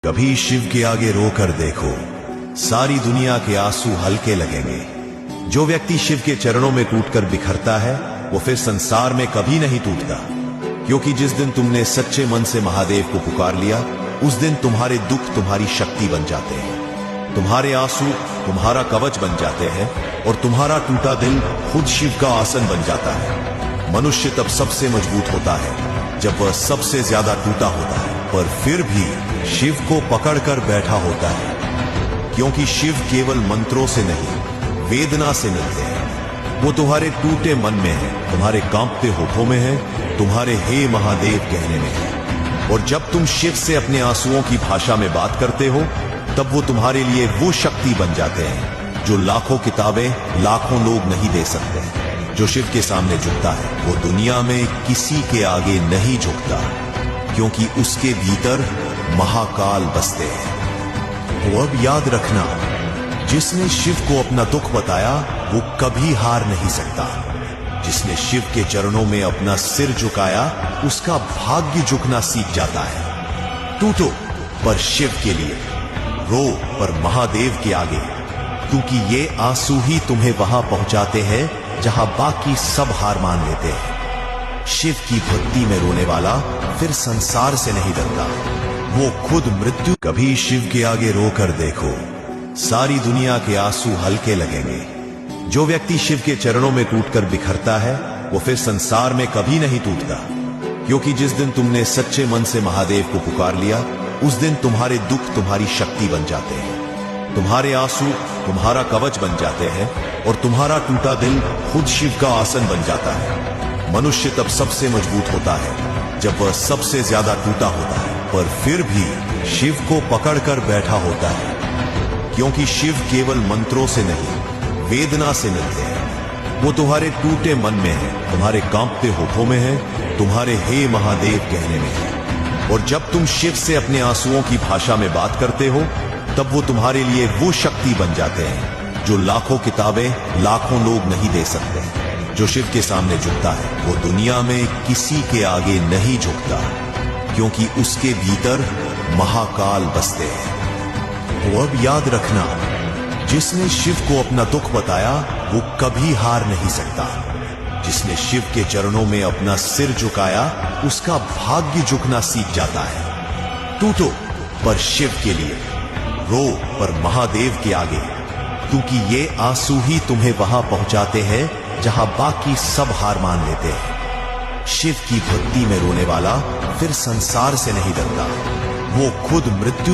कभी शिव के आगे रोकर देखो, सारी दुनिया के आंसू हल्के लगेंगे। जो व्यक्ति शिव के चरणों में टूटकर बिखरता है वो फिर संसार में कभी नहीं टूटता, क्योंकि जिस दिन तुमने सच्चे मन से महादेव को पुकार लिया उस दिन तुम्हारे दुख तुम्हारी शक्ति बन जाते हैं, तुम्हारे आंसू तुम्हारा कवच बन जाते हैं और तुम्हारा टूटा दिल खुद शिव का आसन बन जाता है। मनुष्य तब सबसे मजबूत होता है जब वह सबसे ज्यादा टूटा होता है, पर फिर भी शिव को पकड़कर बैठा होता है, क्योंकि शिव केवल मंत्रों से नहीं वेदना से मिलते हैं। वो तुम्हारे टूटे मन में है, तुम्हारे कांपते होठों में है, तुम्हारे हे महादेव कहने में है। और जब तुम शिव से अपने आंसुओं की भाषा में बात करते हो तब वो तुम्हारे लिए वो शक्ति बन जाते हैं जो लाखों किताबें लाखों लोग नहीं दे सकते। जो शिव के सामने झुकता है वो दुनिया में किसी के आगे नहीं झुकता, क्योंकि उसके भीतर महाकाल बसते हैं। तो अब याद रखना, जिसने शिव को अपना दुख बताया वो कभी हार नहीं सकता। जिसने शिव के चरणों में अपना सिर झुकाया उसका भाग्य झुकना सीख जाता है। टूटो पर शिव के लिए, रो पर महादेव के आगे, क्योंकि ये आंसू ही तुम्हें वहां पहुंचाते हैं जहां बाकी सब हार मान लेते हैं। शिव की भक्ति में रोने वाला फिर संसार से नहीं डरता, वो खुद मृत्यु। कभी शिव के आगे रोकर देखो, सारी दुनिया के आंसू हल्के लगेंगे। जो व्यक्ति शिव के चरणों में टूटकर बिखरता है वो फिर संसार में कभी नहीं टूटता, क्योंकि जिस दिन तुमने सच्चे मन से महादेव को पुकार लिया उस दिन तुम्हारे दुख तुम्हारी शक्ति बन जाते हैं, तुम्हारे आंसू तुम्हारा कवच बन जाते हैं और तुम्हारा टूटा दिल खुद शिव का आसन बन जाता है। मनुष्य तब सबसे मजबूत होता है जब वह सबसे ज्यादा टूटा होता है, पर फिर भी शिव को पकड़कर बैठा होता है, क्योंकि शिव केवल मंत्रों से नहीं वेदना से मिलते हैं। वो तुम्हारे टूटे मन में है, तुम्हारे कांपते होठों में है, तुम्हारे हे महादेव कहने में है। और जब तुम शिव से अपने आंसुओं की भाषा में बात करते हो तब वो तुम्हारे लिए वो शक्ति बन जाते हैं जो लाखों किताबें लाखों लोग नहीं दे सकते। जो शिव के सामने झुकता है वो दुनिया में किसी के आगे नहीं झुकता, क्योंकि उसके भीतर महाकाल बसते हैं। तो अब याद रखना, जिसने शिव को अपना दुख बताया वो कभी हार नहीं सकता। जिसने शिव के चरणों में अपना सिर झुकाया उसका भाग्य झुकना सीख जाता है। टूटो पर शिव के लिए, रो पर महादेव के आगे, क्योंकि ये आंसू ही तुम्हें वहां पहुंचाते हैं जहां बाकी सब हार मान लेते हैं। शिव की भक्ति में रोने वाला फिर संसार से नहीं डरता, वो खुद मृत्यु